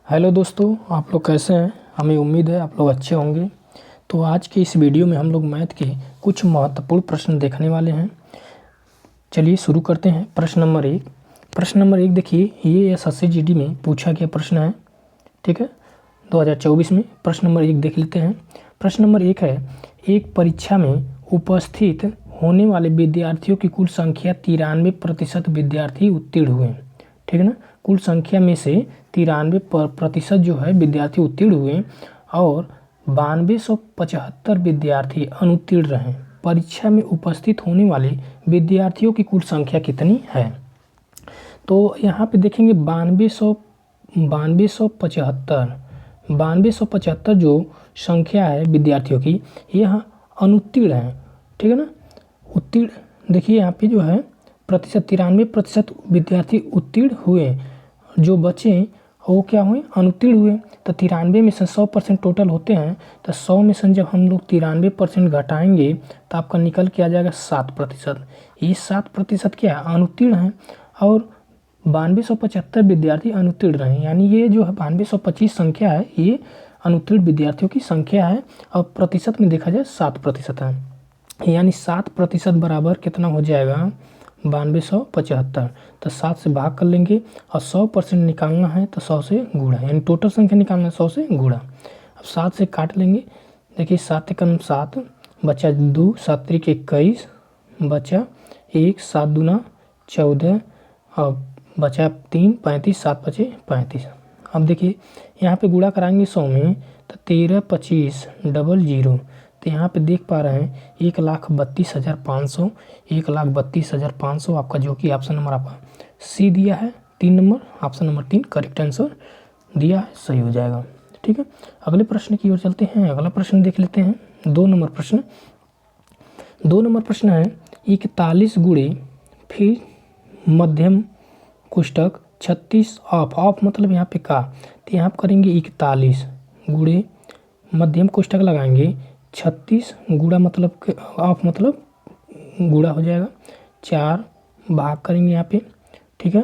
Hello दोस्तों, आप लोग कैसे हैं। हमें उम्मीद है आप लोग अच्छे होंगे। तो आज के इस वीडियो में हम लोग मैथ के कुछ महत्वपूर्ण प्रश्न देखने वाले हैं। चलिए शुरू करते हैं। प्रश्न नंबर एक देखिए, ये एसएससी जीडी में पूछा गया प्रश्न है। ठीक है, 2024 में प्रश्न नंबर 1 देख लेते हैं। प्रश्न नंबर 1 है, एक परीक्षा में उपस्थित होने वाले विद्यार्थियों की कुल संख्या 93% विद्यार्थी उत्तीर्ण हुए। ठीक है ना, कुल संख्या में से 93% जो है विद्यार्थी उत्तीर्ण हुए और 9275 विद्यार्थी अनुत्तीर्ण रहे। परीक्षा में उपस्थित होने वाले विद्यार्थियों की कुल संख्या कितनी है। तो यहाँ पे देखेंगे 9275 जो संख्या है विद्यार्थियों की, यह अनुत्तीर्ण है। ठीक है ना, उत्तीर्ण देखिए यहाँ पे जो है प्रतिशत 93% विद्यार्थी उत्तीर्ण हुए, जो बचे वो क्या हुए, अनुत्तीर्ण हुए। तो 93 में से 100% टोटल होते हैं, तो 100 में से जब हम लोग 93% घटाएंगे तो आपका निकल के आ जाएगा 7%। ये 7% क्या है, अनुत्तीर्ण है। और 9275 विद्यार्थी अनुत्तीर्ण रहे, यानी ये जो है 9225 संख्या है, ये अनुत्तीर्ण विद्यार्थियों की संख्या है। और प्रतिशत में देखा जाए 7% है, यानी 7% बराबर कितना हो जाएगा, 9275। तो 7 से भाग कर लेंगे और 100% निकालना है तो 100 से गुणा, यानी टोटल संख्या निकालना है 100 से गुणा। अब 7 से काट लेंगे। देखिए 7 एकम 7, बचा 2, 7 त्रिक 21, बचा 1, 7 दूना 14 और बचा 3, 35, 7 बचे 35। अब देखिए यहाँ पे गुणा कराएंगे 100 में तो 13, 25, 00। तो यहाँ पे देख पा रहे हैं 1,32,500, 1,32,500 आपका, जो कि ऑप्शन नंबर आपका सी दिया है। 3 number, option number 3 correct answer दिया है, सही हो जाएगा। ठीक है, अगले प्रश्न की ओर चलते हैं। अगला प्रश्न देख लेते हैं, 2 नंबर प्रश्न। 2 नंबर प्रश्न है, 41 गुणे फिर मध्यम कोष्टक 36 ऑफ मतलब यहाँ पे का, तो यहाँ पर करेंगे 41 गुणे मध्यम कोष्टक लगाएंगे 36 गुणा मतलब ऑफ मतलब गुणा हो जाएगा, 4 भाग करेंगे यहाँ पे। ठीक है,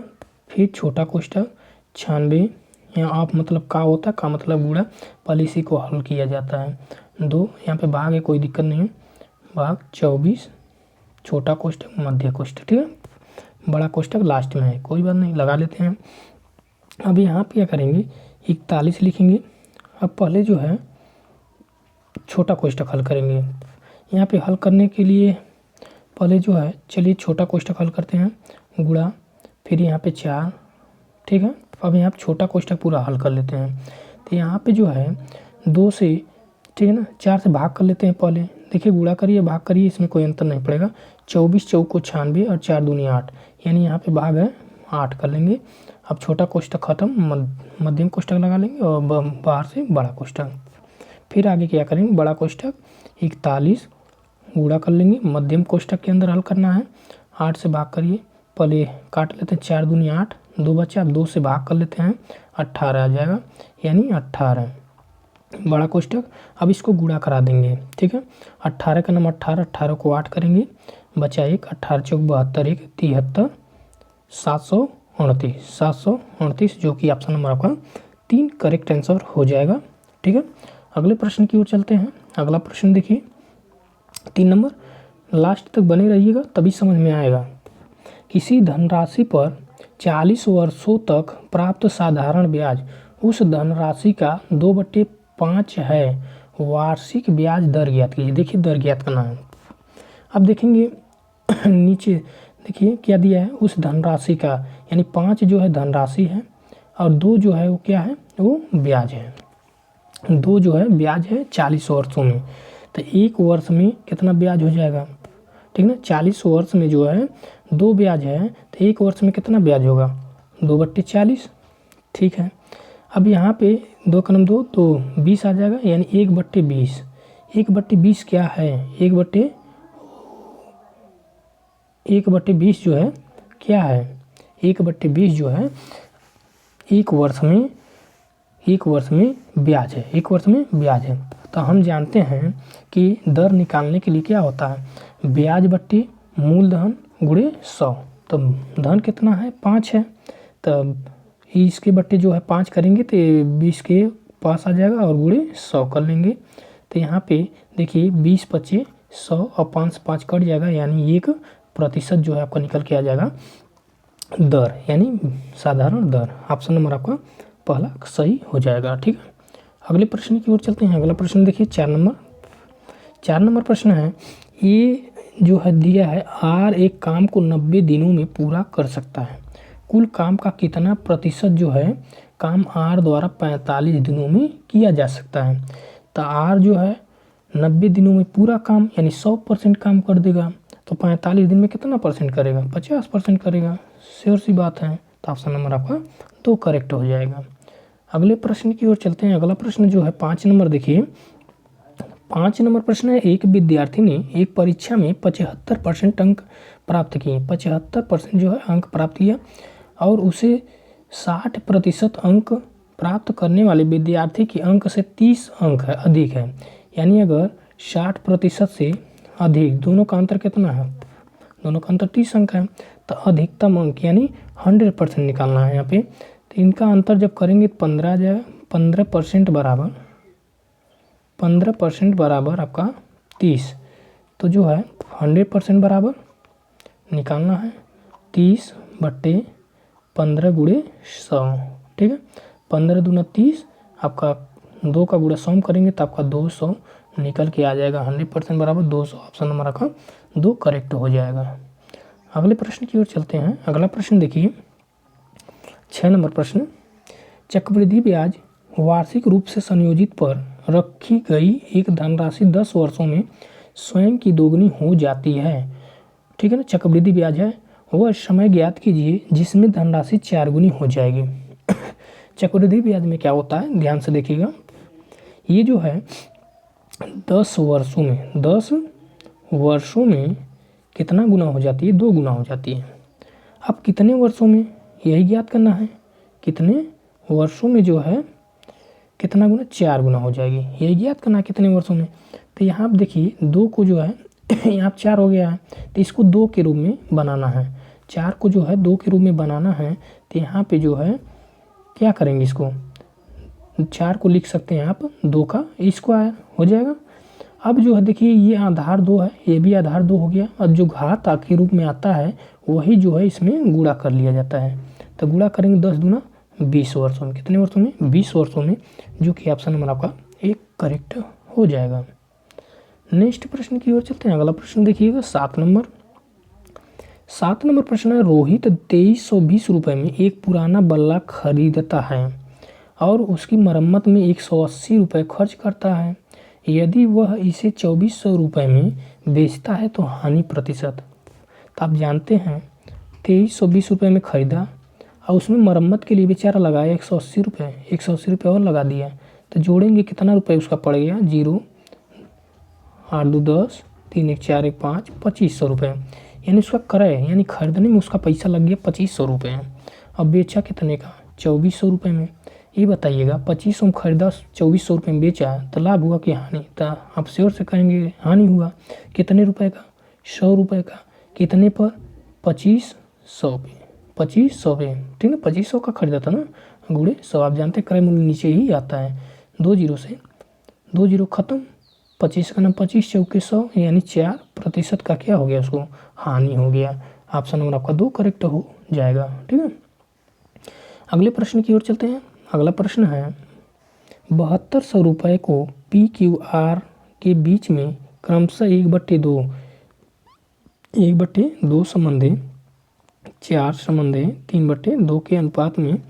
फिर छोटा कोष्टक 96, यहाँ ऑफ मतलब का होता है, का मतलब गुणा, पहले इसी को हल किया जाता है। 2 यहाँ पे भाग है, कोई दिक्कत नहीं है, भाग 24 छोटा कोष्टक मध्य कोष्टक। ठीक है, बड़ा कोष्टक लास्ट में है, कोई बात नहीं, लगा लेते हैं। अब यहाँ पे क्या करेंगे, 41 लिखेंगे। अब पहले जो है छोटा कोष्टक हल करेंगे। यहाँ पे हल करने के लिए पहले जो है, चलिए छोटा कोष्टक हल करते हैं, गुणा, फिर यहाँ पे 4। ठीक है, अब यहाँ पे छोटा कोष्टक पूरा हल कर लेते हैं। तो यहाँ पे जो है 2 से, ठीक है ना, 4 से भाग कर लेते हैं पहले। देखिए गुणा करिए भाग करिए, इसमें कोई अंतर नहीं पड़ेगा। 24 चौको 96 और 4 दूनी 8, यानी यहाँ पे भाग है 8 कर लेंगे। अब छोटा कोष्टक खत्म, मध्यम कोष्टक लगा लेंगे और बाहर से बड़ा कोष्टक। फिर आगे क्या करेंगे, बड़ा कोष्टक 41 गुणा कर लेंगे, मध्यम कोष्टक के अंदर हल करना है। 8 से भाग करिए, पहले काट लेते हैं, 4 दूनी 8, 2 बचा, 2 से भाग कर लेते हैं, 18 आ जाएगा, यानी 18 बड़ा कोष्टक। अब इसको गुणा करा देंगे। ठीक है, 18 का नंबर 18, 18 को 8 करेंगे, बचा 1, 18 चौक 72, 1 73, 729, जो कि ऑप्शन नंबर आपका 3 करेक्ट आंसर हो जाएगा। ठीक है, अगले प्रश्न की ओर चलते हैं। अगला प्रश्न देखिए 3 नंबर, लास्ट तक बने रहिएगा तभी समझ में आएगा। किसी धनराशि पर 40 वर्षों तक प्राप्त साधारण ब्याज उस धनराशि का 2/5 है। वार्षिक ब्याज दर ज्ञात कीजिए। देखिए दर ज्ञात करना है। अब देखेंगे नीचे देखिए क्या दिया है, उस धनराशि का, यानी 5 जो है धनराशि है और 2 जो है वो क्या है, वो ब्याज है। 2 जो है ब्याज है 40 वर्षों में, तो 1 वर्ष में कितना ब्याज हो जाएगा। ठीक है ना, 40 वर्ष में जो है 2 ब्याज है, तो 1 वर्ष में कितना ब्याज होगा, 2/40। ठीक है, अब यहाँ पे 2 का 2 तो 20 आ जाएगा, यानी 1/20। 1/20 क्या है, 1/20 जो है क्या है, 1/20 जो है 1 वर्ष में ब्याज है, 1 वर्ष में ब्याज है। तो हम जानते हैं कि दर निकालने के लिए क्या होता है, ब्याज बट्टी मूलधन गुणे 100। तो धन कितना है, 5 है, तो इसके बट्टे जो है 5 करेंगे तो 20 के पास आ जाएगा और गुणे 100 कर लेंगे। तो यहाँ पे देखिए 20 25 100 और 5 से 5 कट जाएगा, यानी 1% जो है आपका निकल के आ जाएगा दर, यानी साधारण दर। ऑप्शन नंबर आपका पहला सही हो जाएगा। ठीक है, अगले प्रश्न की ओर चलते हैं। अगला प्रश्न देखिए 4 नंबर प्रश्न है। ये जो है दिया है आर एक काम को 90 दिनों में पूरा कर सकता है। कुल काम का कितना प्रतिशत जो है काम आर द्वारा 45 दिनों में किया जा सकता है। तो आर जो है 90 दिनों में पूरा काम यानी 100% काम कर देगा, तो 45 दिन में कितना परसेंट करेगा, 50% करेगा। श्योर सी बात है, तो ऑप्शन नंबर आपका 2 करेक्ट हो जाएगा। अगले प्रश्न की ओर चलते हैं। अगला प्रश्न जो है 5 नंबर देखिए, 5 नंबर प्रश्न है। एक विद्यार्थी ने एक परीक्षा में 75% अंक प्राप्त किए, 75% जो है अंक प्राप्त किया, और उसे 60% अंक प्राप्त करने वाले विद्यार्थी के अंक से 30 अंक है अधिक है। यानी अगर 60% से अधिक, दोनों का अंतर कितना है, दोनों का अंतर 30 अंक है, तो अधिकतम अंक यानी 100% निकालना है यहाँ पे। तो इनका अंतर जब करेंगे तो 15 आ जाएगा, 15% बराबर आपका 30, तो जो है 100% बराबर निकालना है 30/15 गुणे 100। ठीक है, 15 दूना 30, आपका 2 का गुणा 100 करेंगे तो आपका 200 निकल के आ जाएगा। 100% बराबर 200, ऑप्शन नंबर आपका 2 करेक्ट हो जाएगा। अगले प्रश्न की ओर चलते हैं। अगला प्रश्न देखिए 6 नंबर प्रश्न। चक्रवृद्धि ब्याज वार्षिक रूप से संयोजित पर रखी गई एक धनराशि 10 वर्षों में स्वयं की दोगुनी हो जाती है। ठीक है ना, चक्रवृद्धि ब्याज है, वह समय ज्ञात कीजिए जिसमें धनराशि 4 गुनी हो जाएगी। चक्रवृद्धि ब्याज में क्या होता है, ध्यान से देखिएगा। ये जो है 10 वर्षों में कितना गुना हो जाती है, 2 गुना हो जाती है। अब कितने वर्षों में, यही ज्ञात करना है, कितने वर्षों में जो है कितना गुना, 4 गुना हो जाएगी, यही ज्ञात करना है कितने वर्षों में। तो यहाँ आप देखिए 2 को जो है यहाँ 4 हो गया है, तो इसको 2 के रूप में बनाना है, 4 को जो है 2 के रूप में बनाना है। तो यहाँ पे जो है क्या करेंगे, इसको 4 को लिख सकते हैं आप 2 का स्क्वायर हो जाएगा। अब जो है देखिए ये आधार 2 है, ये भी आधार 2 हो गया, और जो घात के रूप में आता है वही जो है इसमें गुणा कर लिया जाता है। तो गुणा करेंगे 10 दूना 20 वर्षों में, कितने वर्षों में, 20 वर्षों में, जो कि ऑप्शन नंबर आपका 1 करेक्ट हो जाएगा। नेक्स्ट प्रश्न की ओर चलते हैं। अगला प्रश्न देखिएगा 7 नंबर प्रश्न है। रोहित 2320 रुपये में एक पुराना बल्ला खरीदता है और उसकी मरम्मत में 180 रुपये खर्च करता है। यदि वह इसे 2400 रुपये में बेचता है तो हानि प्रतिशत। तो आप जानते हैं 2320 रुपये में खरीदा और उसमें मरम्मत के लिए बेचारा लगाया 180 रुपये, 180 रुपये और लगा दिया, तो जोड़ेंगे कितना रुपये उसका पड़ गया, 0 8 2 10 3 1 4 1 5 2500 रुपये। यानी उसका क्रय यानी खरीदने में उसका पैसा लग गया 2500 रुपये। अब बेचा कितने का, 2400 रुपये में। ये बताइएगा 2500 में खरीदा, 2400 रुपये में बेचा, तो लाभ हुआ कि हानि। तो आप श्योर से कहेंगे हानि हुआ। कितने रुपए का, 100 रुपये का, कितने पर, 2500 पे, 2500 पे। ठीक है, 2500 का खरीदा था ना, गुणे 100। आप जानते क्रय मूल्य नीचे ही आता है, 2 जीरो से 2 जीरो खत्म, 25 का नाम 25 चौके 100, यानी 4% का क्या हो गया, उसको हानि हो गया। ऑप्शन नंबर आपका 2 करेक्ट हो जाएगा। ठीक है, अगले प्रश्न की ओर चलते हैं। अगला प्रश्न है 7200 रुपये को PQR के बीच में क्रमशः 1/2 संबंधी 4 संबंधी 3/2 के अनुपात में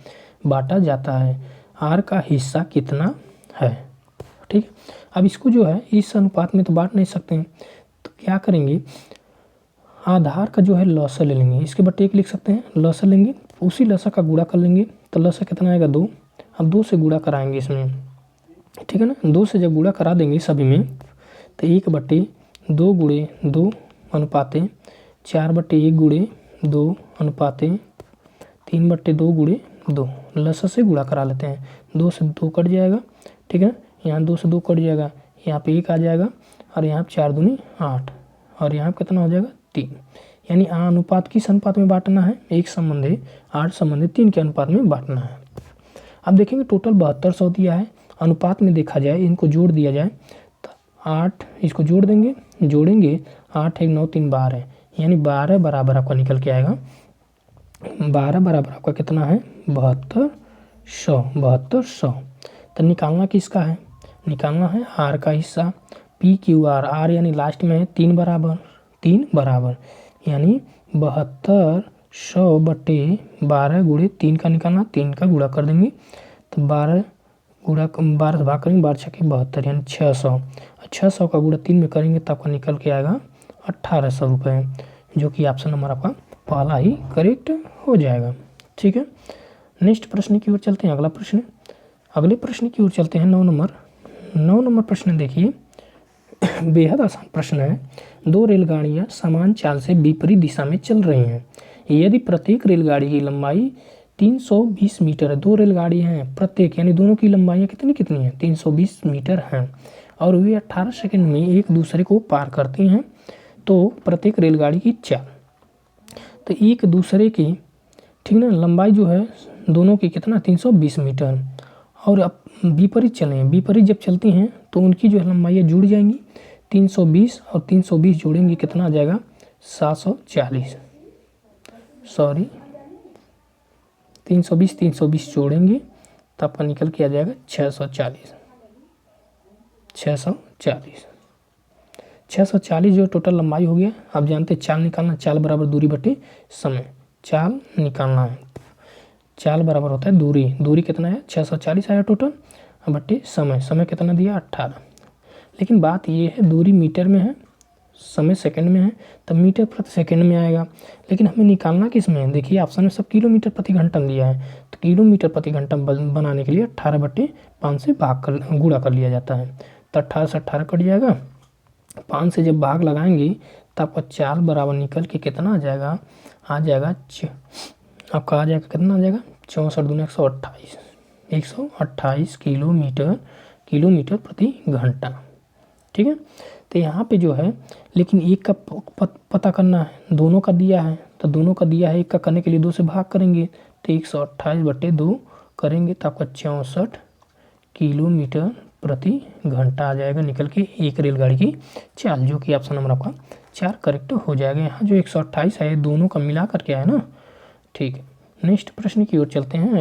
बांटा जाता है। R का हिस्सा कितना है। ठीक है, अब इसको जो है इस अनुपात में तो बांट नहीं सकते हैं, तो क्या करेंगे, आधार का जो है लौसा ले लेंगे, इसके बट्टे 1 लिख सकते हैं, लौसा लेंगे, उसी लौसा का गुणा कर लेंगे, तो लौसा कितना आएगा 2। अब 2 से गुणा कराएंगे इसमें, ठीक है ना, 2 से जब गुणा करा देंगे सभी में, तो 1/2 गुणे 2 अनुपाते 4/1 गुणे 2 अनुपाते 3/2 गुणे 2, लसा से गुणा करा लेते हैं, 2 से 2 कट जाएगा। ठीक है, यहाँ 2 से 2 कट जाएगा, यहाँ पे 1 आ जाएगा, और यहाँ 4 दूनी 8, और यहाँ कितना हो जाएगा 3। यानी अनुपात किस अनुपात में बांटना है, 1 संबंधी 8 संबंधित 3 के अनुपात में बांटना है। अब देखेंगे टोटल 7200 दिया है, अनुपात में देखा जाए इनको जोड़ दिया जाए तो 8 इसको जोड़ देंगे, जोड़ेंगे 8 1 9 3 12, यानी 12 बराबर आपका निकल के आएगा। 12 बराबर आपका कितना है 7200। तो निकालना किसका है, निकालना है आर का हिस्सा, पी क्यू आर, आर यानी लास्ट में है 3 बराबर, यानी 7200 बटे 12 गुणे 3 का निकालना, 3 का गुणा कर देंगे तो 12 से भाग करेंगे, 12 छक्के 72 यानी 600। 600 का गुणा 3 में करेंगे तो आपका निकल के आएगा 1800 रुपये, जो कि ऑप्शन नंबर आपका पहला ही करेक्ट हो जाएगा। ठीक है, नेक्स्ट प्रश्न की ओर चलते हैं। अगले प्रश्न की ओर चलते हैं। 9 नंबर प्रश्न देखिए, बेहद आसान प्रश्न है। 2 रेलगाड़ियां समान चाल से विपरीत दिशा में चल रही हैं। यदि प्रत्येक रेलगाड़ी की लंबाई 320 मीटर है, 2 रेलगाड़ियां हैं प्रत्येक, यानी दोनों की लंबाइयां कितनी हैं 320 मीटर हैं, और वे 18 सेकंड में एक दूसरे को पार करती हैं, तो प्रत्येक रेलगाड़ी की चाल, तो एक दूसरे की ठीक ना लंबाई जो है दोनों की कितना 320 मीटर, और अब विपरीत चलें, विपरीत जब चलती हैं तो उनकी जो लंबाइयाँ जुड़ जाएंगी, 320 और 320 जोड़ेंगे कितना आ जाएगा 740, 320 जोड़ेंगे तो आपका निकल के आ जाएगा 640 जो टोटल लंबाई हो गया। आप जानते हैं चाल निकालना, चाल बराबर दूरी बटे समय, चाल निकालना है, चाल बराबर होता है दूरी कितना है 640 आया टोटल, बटे समय कितना दिया 18। लेकिन बात ये है दूरी मीटर में है, समय सेकंड में है, तब मीटर प्रति सेकंड में आएगा। लेकिन हमें निकालना किस में है, देखिए ऑप्शन में सब किलोमीटर प्रति घंटा दिया है, तो किलोमीटर प्रति घंटा बनाने के लिए 18/5 से गुणा कर लिया जाता है, तो 18 से 18 कट जाएगा, 5 से जब भाग लगाएंगे तो आपका चाल बराबर निकल के कितना आ जाएगा आपका आ जाएगा कितना आ जाएगा 64 दूनी 128 किलोमीटर प्रति घंटा। ठीक है, तो यहाँ पे जो है, लेकिन एक का पता करना है, दोनों का दिया है, तो दोनों का दिया है, एक का करने के लिए 2 से भाग करेंगे तो 128/2 करेंगे तो आपका 64 किलोमीटर प्रति घंटा आ जाएगा निकल के एक रेलगाड़ी की चाल, जो कि ऑप्शन नंबर आपका 4 करेक्ट हो जाएगा। यहाँ जो 128 है दोनों का मिला करके आया ना। ठीक है, नेक्स्ट प्रश्न की ओर चलते हैं।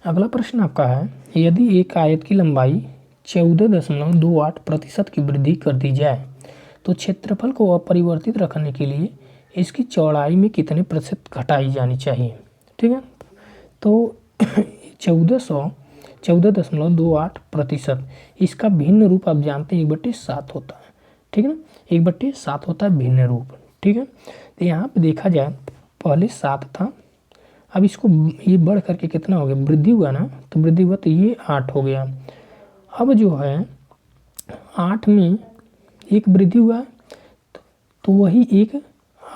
अगला प्रश्न आपका है, यदि एक आयत की लंबाई 14.28% की वृद्धि कर दी जाए तो क्षेत्रफल को अपरिवर्तित रखने के लिए इसकी चौड़ाई में कितने प्रतिशत घटाई जानी चाहिए। ठीक है, तो 14.28%, इसका भिन्न रूप आप जानते हैं 1/7 होता है। ठीक है ना, 1/7 होता है भिन्न रूप। ठीक है, तो यहाँ पे देखा जाए पहले 7 था, अब इसको ये बढ़ करके कितना हो गया, वृद्धि हुआ ना, तो वृद्धि हुआ तो ये 8 हो गया। अब जो है 8 में एक वृद्धि हुआ तो वही एक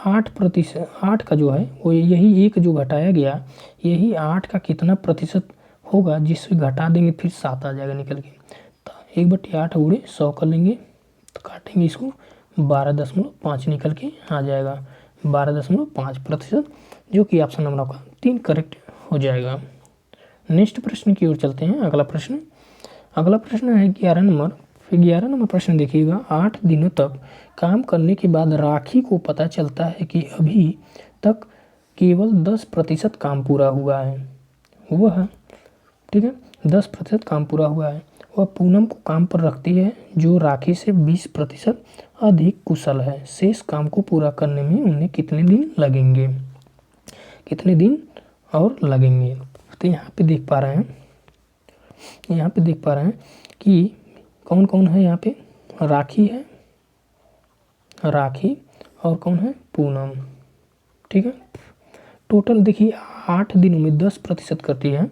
8% का जो है वो यही एक जो घटाया गया, यही 8 का कितना प्रतिशत होगा जिससे घटा देंगे फिर 7 आ जाएगा निकल के, तो 1/8 गुणे 100 कर लेंगे तो काटेंगे इसको 12.5 निकल के आ जाएगा, 12.5%, जो कि ऑप्शन नंबर आपका 3 करेक्ट हो जाएगा। नेक्स्ट प्रश्न की ओर चलते हैं। अगला प्रश्न है 11 नंबर प्रश्न देखिएगा। 8 दिनों तक काम करने के बाद राखी को पता चलता है कि अभी तक केवल 10% काम पूरा हुआ है। वह ठीक है 10% काम पूरा हुआ है। वह पूनम को काम पर रखती है जो राखी से 20% अधिक कुशल है। शेष काम को पूरा करने में उन्हें कितने दिन लगेंगे। तो यहाँ पे देख पा रहे हैं कि कौन कौन है यहाँ पे, राखी और कौन है पूनम। ठीक है, टोटल देखिए 8 दिनों में 10% करती है।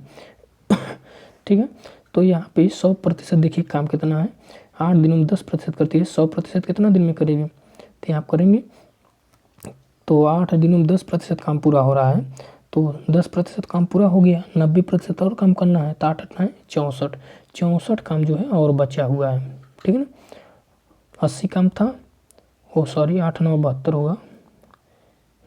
ठीक है, तो यहाँ पे 100% देखिए काम कितना है, 8 दिनों में 10% करती है, 100% कितना दिन में करेगी, तो यहाँ करेंगे तो 8 दिनों में 10% काम पूरा हो रहा है, तो 10% काम पूरा हो गया, 90% और काम करना है, तो 8 8 है 64 काम जो है और बचा हुआ है। ठीक है ना, 80 काम था, 8 9 72 होगा,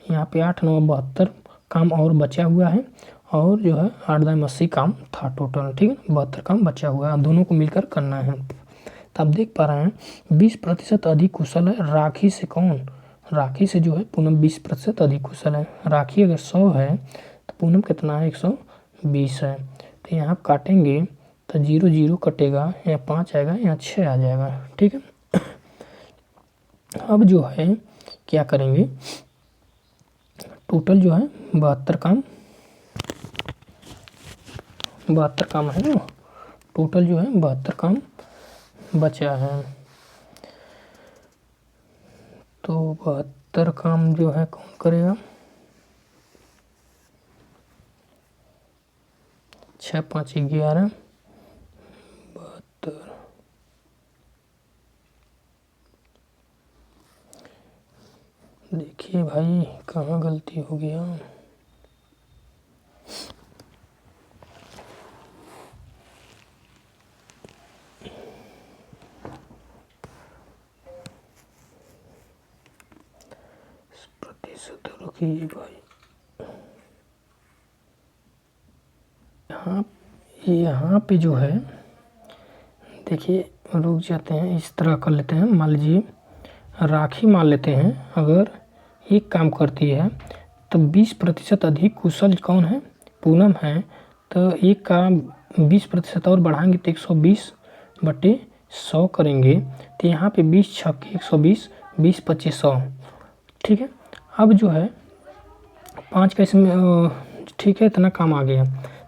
यहाँ पे 8 9 72 काम और बचा हुआ है, और जो है 8×80 काम था टोटल, ठीक है। 72 काम बचा हुआ है, दोनों को मिलकर करना है। तो आप देख पा रहे हैं 20% अधिक कुशल है राखी से। कौन? राखी से जो है पूनम 20% अधिक कुशल है। राखी अगर 100 है तो पूनम कितना है? 120 है। तो यहाँ आप काटेंगे तो 0 0 कटेगा, या 5 आएगा, या 6 आ जाएगा, ठीक है। अब जो है क्या करेंगे, टोटल जो है 72 काम है ना, टोटल जो है 72 काम बचा है। तो 72 काम जो है कौन करेगा? 6 5 11 72। देखिए भाई कहाँ गलती हो गया। प्रतिशत रुकिए भाई, यहाँ पे जो है देखिए, रुक जाते हैं, इस तरह कर लेते हैं। मान लीजिए राखी मान लेते हैं, अगर एक काम करती है तो 20% अधिक कुशल कौन है? पूनम है। तो एक का 20% और बढ़ाएंगे तो 120/100 करेंगे। तो यहाँ पे 20 छक्के 120, 20 25 100, ठीक है। अब जो है 5 का इसमें ठीक है, इतना काम आ गया।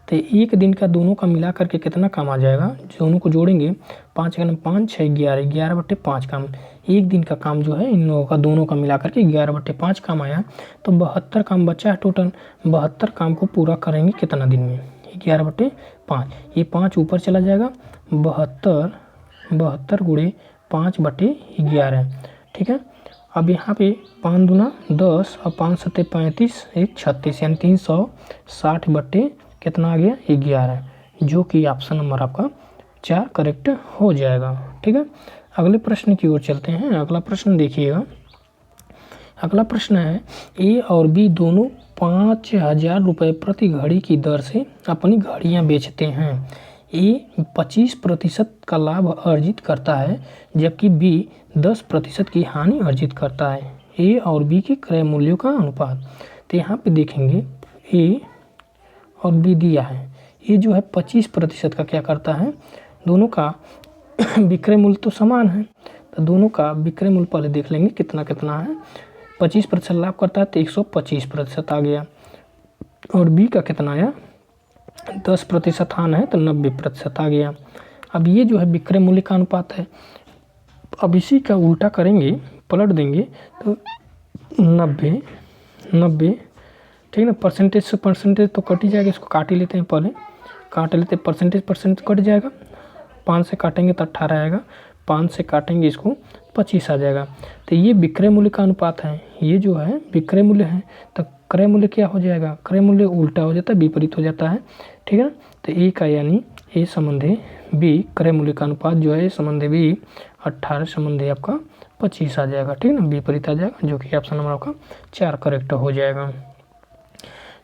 तो एक दिन का दोनों का मिला करके कितना काम आ जाएगा? दोनों को जोड़ेंगे, 5 का 5 6 11, 11/5 काम। एक दिन का काम जो है इन लोगों का दोनों का मिला करके 11/5 काम आया। तो 72 काम बचा है टोटल। 72 काम को पूरा करेंगे कितना दिन में? 11/5, ये 5 ऊपर चला जाएगा, 72 गुणे 5/11, ठीक है। अब यहाँ पे 5 दूना 10 और 5 सत्ते 35, 1 36, यानी 360 कितना आ गया? 11, जो कि ऑप्शन नंबर आपका 4 करेक्ट हो जाएगा, ठीक है। अगले प्रश्न की ओर चलते हैं। अगला प्रश्न देखिएगा। अगला प्रश्न है, ए और बी दोनों 5000 रुपये प्रति घड़ी की दर से अपनी घड़ियां बेचते हैं। ए 25% का लाभ अर्जित करता है, जबकि बी 10% की हानि अर्जित करता है। ए और बी के क्रय मूल्यों का अनुपात। तो यहाँ पे देखेंगे ए और बी दिया है। ये जो है 25% का क्या करता है? दोनों का विक्रय मूल्य तो समान है, तो दोनों का विक्रय मूल्य पहले देख लेंगे कितना कितना है। 25% लाभ करता है तो 125% आ गया, और बी का कितना आया? 10% हानि है तो 90% आ गया। अब ये जो है विक्रय मूल्य का अनुपात है। अब इसी का उल्टा करेंगे, पलट देंगे तो 90, ठीक है ना। परसेंटेज से परसेंटेज तो कट ही जाएगा, इसको काट ही लेते हैं, पहले काट लेते हैं। परसेंटेज कट जाएगा, 5 से काटेंगे तो 18 आएगा, 5 से काटेंगे इसको 25 आ जाएगा। तो ये विक्रय मूल्य का अनुपात है, ये जो है विक्रय मूल्य है। तो क्रय मूल्य क्या हो जाएगा? क्रय मूल्य उल्टा हो जाता है, विपरीत हो जाता है, ठीक है ना। तो ए का यानी ए संबंधी बी क्रय मूल्य का अनुपात जो है संबंधी बी 18 संबंधी आपका 25 आ जाएगा, ठीक है ना, विपरीत आ जाएगा, जो कि ऑप्शन नंबर आपका 4 करेक्ट हो जाएगा।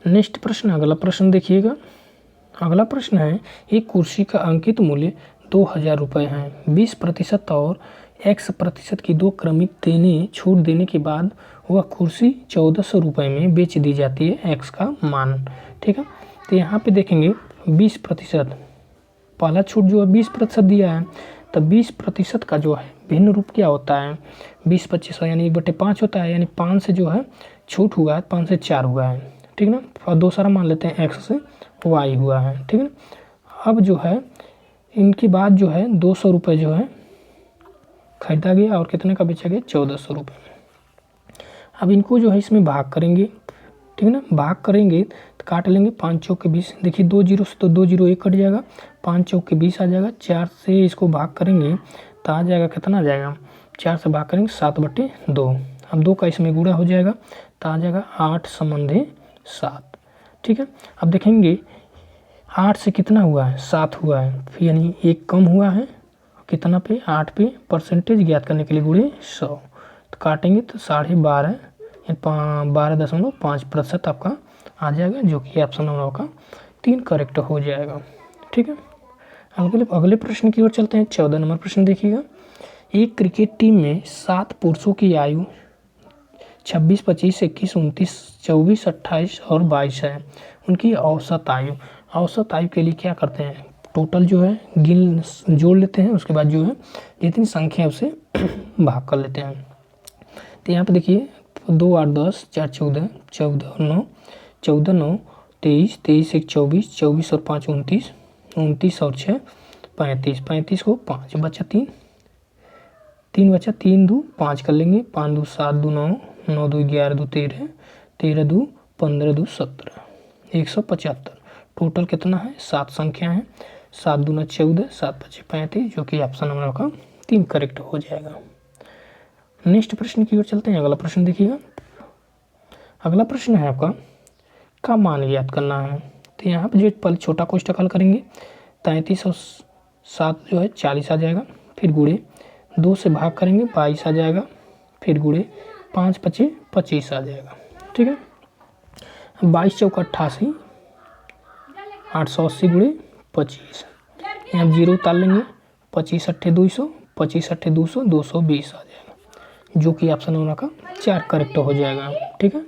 नेक्स्ट प्रश्न, अगला प्रश्न देखिएगा। अगला प्रश्न है, एक कुर्सी का अंकित मूल्य 2000 रुपये है। 20% और x% की 2 क्रमिक छूट देने के बाद वह कुर्सी 1400 रुपये में बेच दी जाती है, x का मान, ठीक है। तो यहाँ पे देखेंगे 20%, पहला छूट जो है 20% दिया है, तो 20% का जो है भिन्न रूप क्या होता है? 20 25 यानी 1/5 होता है, यानी 5 से जो है छूट हुआ है, 5 से 4 हुआ है, ठीक ना। और दूसरा मान लेते हैं x से y हुआ है, ठीक है। अब जो है इनके बाद जो है 200 रुपये जो है खरीदा गया, और कितने का बेचा गया? 1400 रुपये में। अब इनको जो है इसमें भाग करेंगे, ठीक है ना। भाग करेंगे तो काट लेंगे, 5 चौके 20, देखिए 2 जीरो से तो 2 जीरो 1 कट जाएगा, 5 चौके 20 आ जाएगा। 4 से इसको भाग करेंगे तो आ जाएगा, कितना आ जाएगा? 4 से भाग करेंगे 7/2। अब 2 का इसमें गुणा हो जाएगा तो आ जाएगा 8 संबंधी 7, ठीक है। अब देखेंगे 8 से कितना हुआ है? 7 हुआ है, फिर यानी 1 कम हुआ है, कितना पे? 8 पे। परसेंटेज ज्ञात करने के लिए गुणे 100, तो काटेंगे तो 12.5 यानी 12.5% आपका आ जाएगा, जो कि ऑप्शन नंबर का 3 करेक्ट हो जाएगा। ठीक है, अगले प्रश्न की ओर चलते हैं। 14 नंबर प्रश्न देखिएगा। एक क्रिकेट टीम में 7 पुरुषों की आयु 26, 25, 21, 29, 24, 28 और 22 है। उनकी औसत आयु के लिए क्या करते हैं, टोटल जो है गिन जोड़ लेते हैं, उसके बाद जो है जितनी संख्या है उसे भाग कर लेते हैं। तो यहाँ पे देखिए 2 8 10, 4 14, 14 9, 23, 23 1 24, 24 और 5 29, 29 और 6 35, 35 को 5 बचा 3 बचा, 3 2 5 कर लेंगे, 5 2 7 2 9, 9 2 11 2 13, 13 2 15 2 17, 175। टोटल कितना है, 7 संख्या है, 7 दूना 14, 7 5 35, जो कि ऑप्शन नंबर का 3 करेक्ट हो जाएगा। नेक्स्ट प्रश्न की ओर चलते हैं। अगला प्रश्न देखिएगा। अगला प्रश्न है आपका का मान ज्ञात करना है। तो यहाँ पे जो पहले छोटा कोष्ठक हल करेंगे, 33 और 7 जो है 40 आ जाएगा, फिर गुणे 2 से भाग करेंगे 22 आ जाएगा, फिर गुणे 5 25 25 आ जाएगा। ठीक है, 22 चौका 88, 880 गुणे 25, यहाँ 0 उतार लेंगे, 25 अट्ठे 200, 25 अट्ठे 200, 220 आ जाएगा, जो कि ऑप्शन नंबर का 4 करेक्ट हो जाएगा। ठीक है,